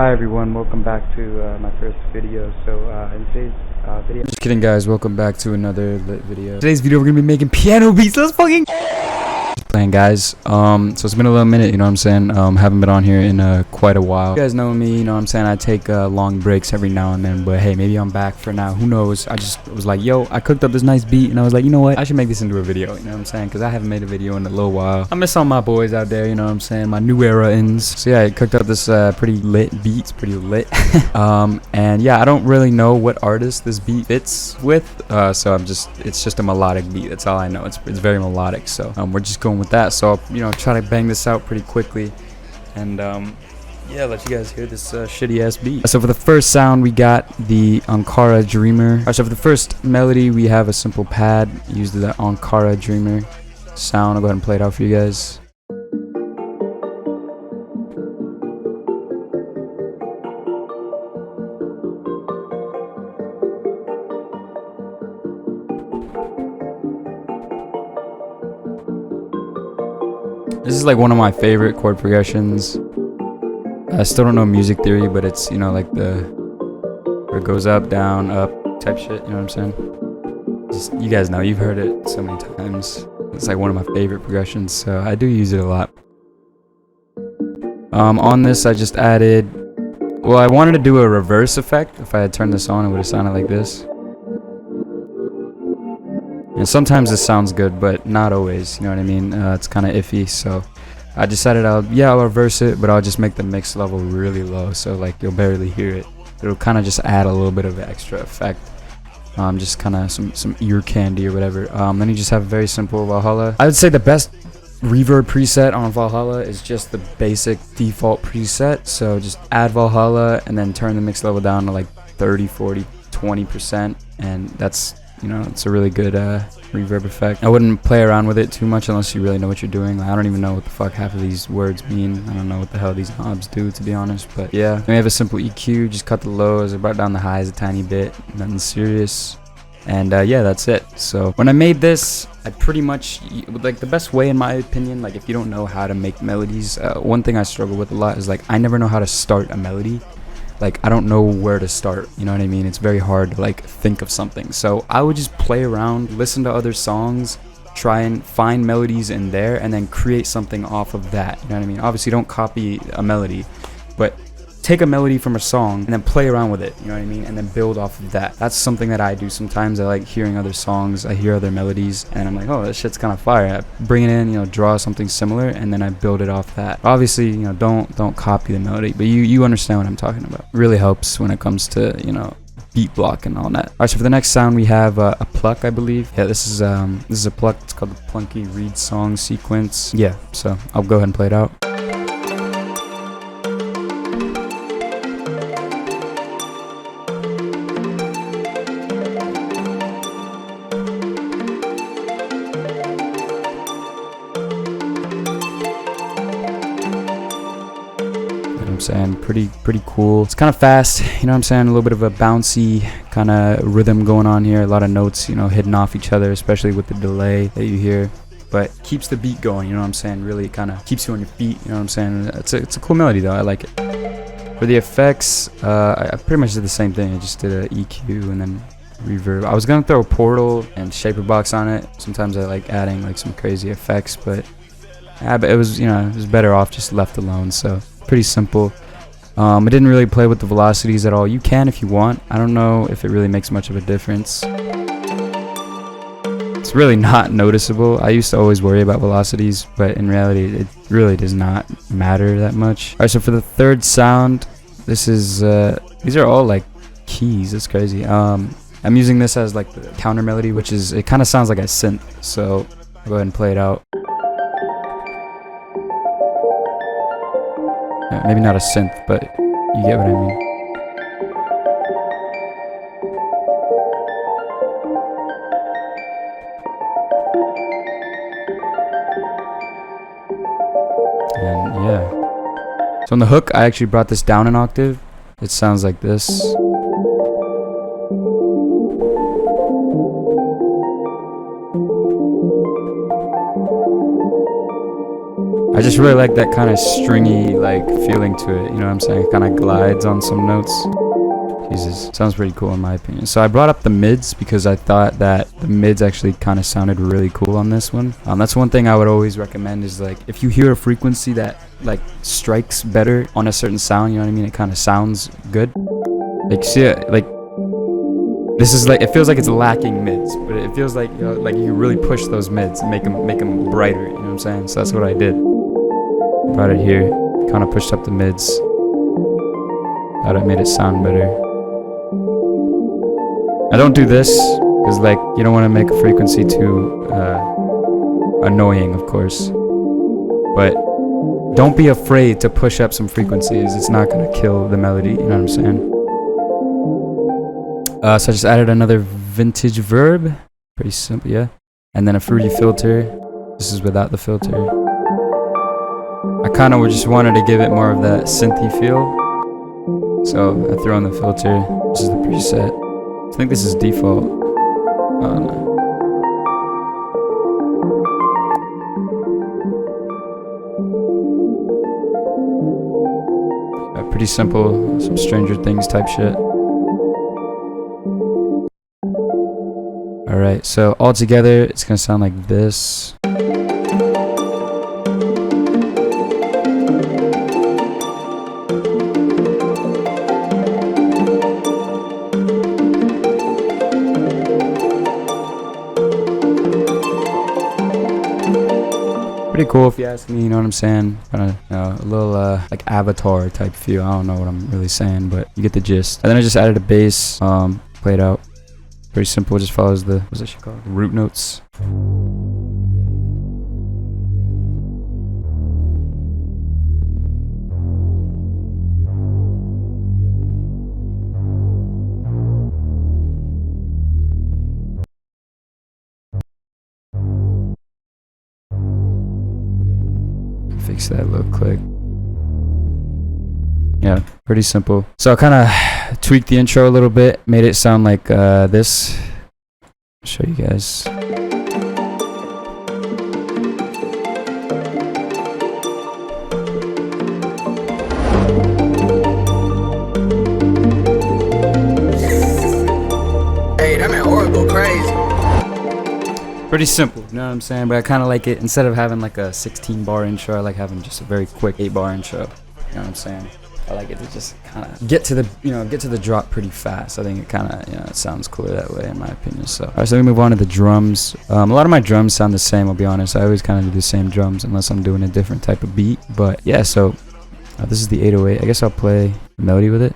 Hi everyone, welcome back to my first video. So in today's video, just kidding guys, welcome back to another lit video. Today's video we're gonna be making piano beats. Let's fucking just playing, guys. So it's been a little minute, you know what I'm saying. Haven't been on here in quite a while. You guys know me, you know what I'm saying. I take long breaks every now and then, but hey, maybe I'm back for now, who knows. I just was like, yo, I cooked up this nice beat and I was like, you know what, I should make this into a video, you know what I'm saying, because I haven't made a video in a little while. I miss all my boys out there, you know what I'm saying, my new era-ins. So yeah, I cooked up this pretty lit beat. It's pretty lit. And yeah, I don't really know what artist this beat fits with, so it's just a melodic beat. That's all I know. It's very melodic, so we're just going with that. So I'll try to bang this out pretty quickly and yeah, let you guys hear this shitty ass beat. So for the first sound we got the Ankara Dreamer. Alright, so for the first melody we have a simple pad, used the Ankara Dreamer sound. I'll go ahead and play it out for you guys. This is like one of my favorite chord progressions. I still don't know music theory, but it's, like where it goes up, down, up type shit, you know what I'm saying? You guys know, you've heard it so many times. It's like one of my favorite progressions, so I do use it a lot. On this I just added, well, I wanted to do a reverse effect. If I had turned this on, it would have sounded like this. And sometimes this sounds good, but not always, you know what I mean? It's kind of iffy, so I decided I'll reverse it, but I'll just make the mix level really low, so like you'll barely hear it. It'll kind of just add a little bit of extra effect, just kind of some ear candy or whatever. Then you just have very simple Valhalla. I would say the best reverb preset on Valhalla is just the basic default preset, so just add Valhalla and then turn the mix level down to like 30, 40, 20%, and that's, it's a really good reverb effect. I wouldn't play around with it too much unless you really know what you're doing. Like, I don't even know what the fuck half of these words mean. I don't know what the hell these knobs do, to be honest. But yeah, then we have a simple EQ. Just cut the lows, brought down the highs a tiny bit. Nothing serious. And yeah, that's it. So when I made this, I pretty much, like, the best way in my opinion, like if you don't know how to make melodies, one thing I struggle with a lot is like I never know how to start a melody. Like, I don't know where to start, you know what I mean? It's very hard to like think of something. So I would just play around, listen to other songs, try and find melodies in there, and then create something off of that, you know what I mean? Obviously don't copy a melody, but take a melody from a song and then play around with it, you know what I mean? And then build off of that. That's something that I do sometimes. I like hearing other songs, I hear other melodies, and I'm like, oh, this shit's kind of fire. I bring it in, draw something similar, and then I build it off that. Obviously, don't copy the melody, but you understand what I'm talking about. It really helps when it comes to, beat block and all that. Alright, so for the next sound we have a pluck, I believe. Yeah, this is a pluck. It's called the Plunky Reed Song Sequence. Yeah, so I'll go ahead and play it out. Saying pretty cool. It's kind of fast, you know what I'm saying? A little bit of a bouncy kind of rhythm going on here. A lot of notes, hidden off each other, especially with the delay that you hear, but keeps the beat going, you know what I'm saying? Really kind of keeps you on your feet, you know what I'm saying? It's a cool melody though. I like it. For the effects, I pretty much did the same thing. I just did a EQ and then reverb. I was gonna throw a portal and shaper box on it. Sometimes I like adding like some crazy effects, but it was it was better off just left alone. So pretty simple. I didn't really play with the velocities at all. You can if you want. I don't know if it really makes much of a difference. It's really not noticeable. I used to always worry about velocities, but in reality it really does not matter that much. Alright, so for the third sound, this is these are all like keys. It's crazy. I'm using this as like the counter melody, which is, it kind of sounds like a synth, so I'll go ahead and play it out. Maybe not a synth, but you get what I mean. And yeah. So on the hook, I actually brought this down an octave. It sounds like this. I I just really like that kind of stringy like feeling to it, you know what I'm saying? It kind of glides on some notes. Jesus, sounds pretty cool in my opinion. So I brought up the mids because I thought that the mids actually kind of sounded really cool on this one. That's one thing I would always recommend is like if you hear a frequency that like strikes better on a certain sound, you know what I mean? It kind of sounds good. Like see it, like this is like, it feels like it's lacking mids, but it feels like, you know, like you really push those mids and make them brighter, you know what I'm saying? So that's what I did. Brought it here, kind of pushed up the mids. Thought it made it sound better. I don't do this because like you don't want to make a frequency too annoying, of course, but don't be afraid to push up some frequencies. It's not gonna kill the melody, you know what I'm saying? So I just added another vintage verb, pretty simple, yeah, and then a fruity filter. This is without the filter. I kind of just wanted to give it more of that synthy feel, so I threw on the filter. This is the preset. I think this is default. No. Pretty simple, some Stranger Things type shit. Alright, so all together it's gonna sound like this. Pretty cool if you ask me, you know what I'm saying? Kind of, you know, a little like Avatar type feel. I don't know what I'm really saying, but you get the gist. And then I just added a bass, play it out. Pretty simple, just follows the, what's that shit called? The root notes. Fix that real quick. Yeah, pretty simple. So I kind of tweaked the intro a little bit, made it sound like this. I'll show you guys. Hey, that man Ora go crazy. Pretty simple, you know what I'm saying? But I kind of like it, instead of having like a 16 bar intro, I like having just a very quick 8 bar intro. You know what I'm saying? I like it to just kind of get to the, you know, get to the drop pretty fast. I think it kind of, you know, it sounds cooler that way in my opinion. So, all right, so we move on to the drums. A lot of my drums sound the same, I'll be honest. I always kind of do the same drums unless I'm doing a different type of beat. But yeah, so this is the 808. I guess I'll play the melody with it.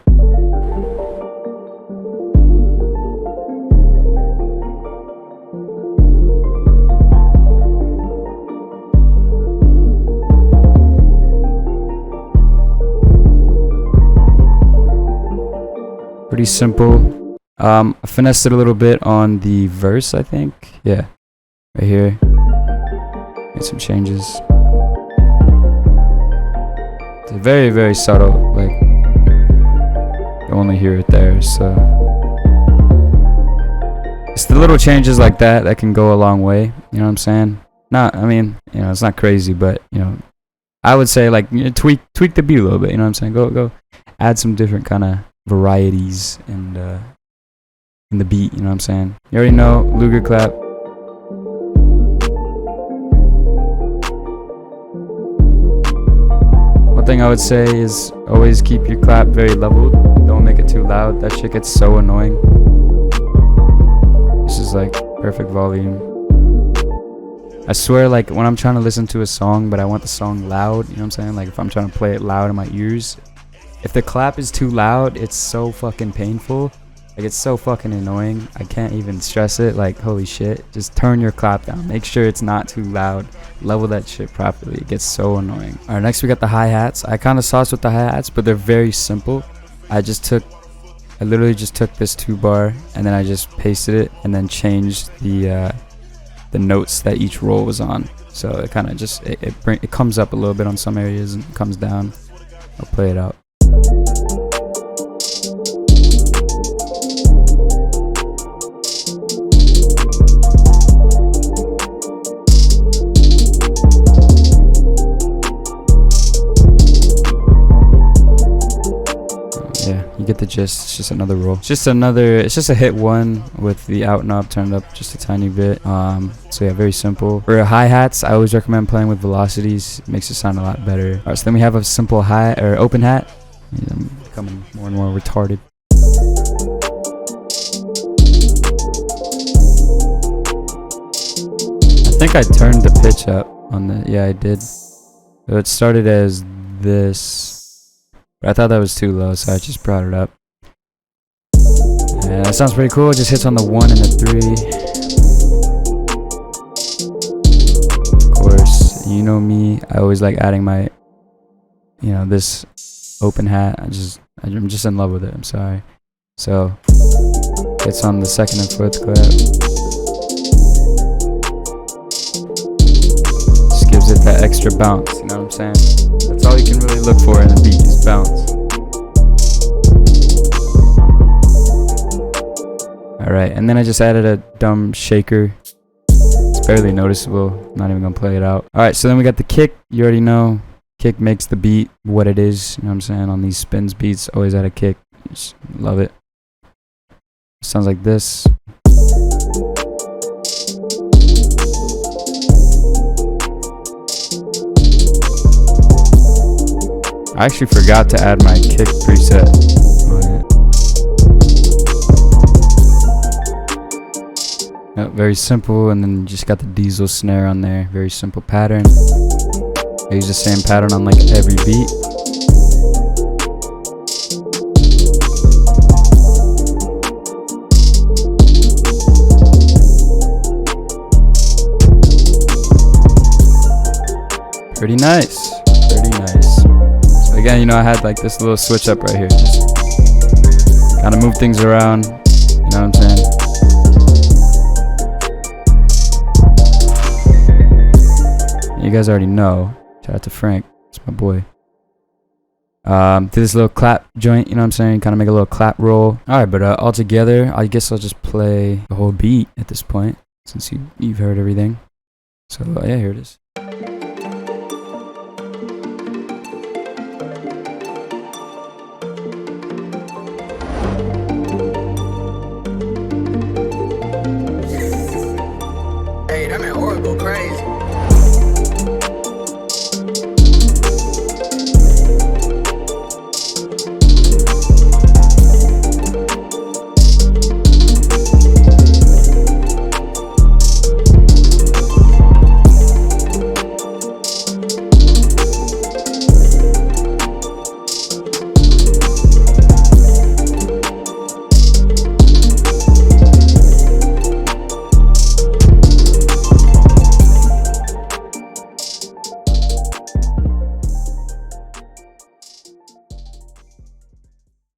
Pretty simple. I finessed it a little bit on the verse, I think. Yeah, right here. Made some changes. It's very, very subtle. Like, you only hear it there. So it's the little changes like that that can go a long way. You know what I'm saying? Not, I mean, you know, it's not crazy, but you know, I would say like, you know, tweak the beat a little bit. You know what I'm saying? Go, add some different kind of varieties and in the beat, you know what I'm saying? You already know Luger clap. One thing I would say is always keep your clap very leveled. Don't make it too loud. That shit gets so annoying. This is like perfect volume. I swear, like when I'm trying to listen to a song but I want the song loud, you know what I'm saying? Like if I'm trying to play it loud in my ears, if the clap is too loud, it's so fucking painful. Like, it's so fucking annoying. I can't even stress it. Like, holy shit. Just turn your clap down. Make sure it's not too loud. Level that shit properly. It gets so annoying. Alright, next we got the hi-hats. I kind of sauced with the hi-hats, but they're very simple. I literally just took this 2-bar, and then I just pasted it, and then changed the notes that each roll was on. So it kind of just, it comes up a little bit on some areas and comes down. I'll play it out. Yeah, you get the gist. It's just another roll. It's just a hit one with the out knob turned up just a tiny bit. So yeah, very simple. For hi-hats, I always recommend playing with velocities. It makes it sound a lot better. Alright, so then we have a simple open hat. I'm becoming more and more retarded. I think I turned the pitch up on the, yeah, I did. So it started as this, but I thought that was too low, so I just brought it up. And that sounds pretty cool. It just hits on the 1 and the 3. Of course, you know me. I always like adding my, you know, this open hat. I'm just in love with it. I'm sorry. So it's on the 2nd and 4th clap. Just gives it that extra bounce. You know what I'm saying? That's all you can really look for in a beat is bounce. Alright, and then I just added a dumb shaker. It's barely noticeable. Not even gonna play it out. Alright, so then we got the kick. You already know. Kick makes the beat what it is. You know what I'm saying? On these spins beats, always add a kick. Just love it. Sounds like this. I actually forgot to add my kick preset on it. Yep, very simple, and then you just got the diesel snare on there. Very simple pattern. I use the same pattern on like every beat. Pretty nice. Pretty nice. So again, you know, I had like this little switch up right here. Just kind of move things around. You know what I'm saying? You guys already know. Shout out to Frank. It's my boy. Do this little clap joint, you know what I'm saying? Kind of make a little clap roll. Alright, but all together, I guess I'll just play the whole beat at this point, since you've heard everything. So yeah, here it is.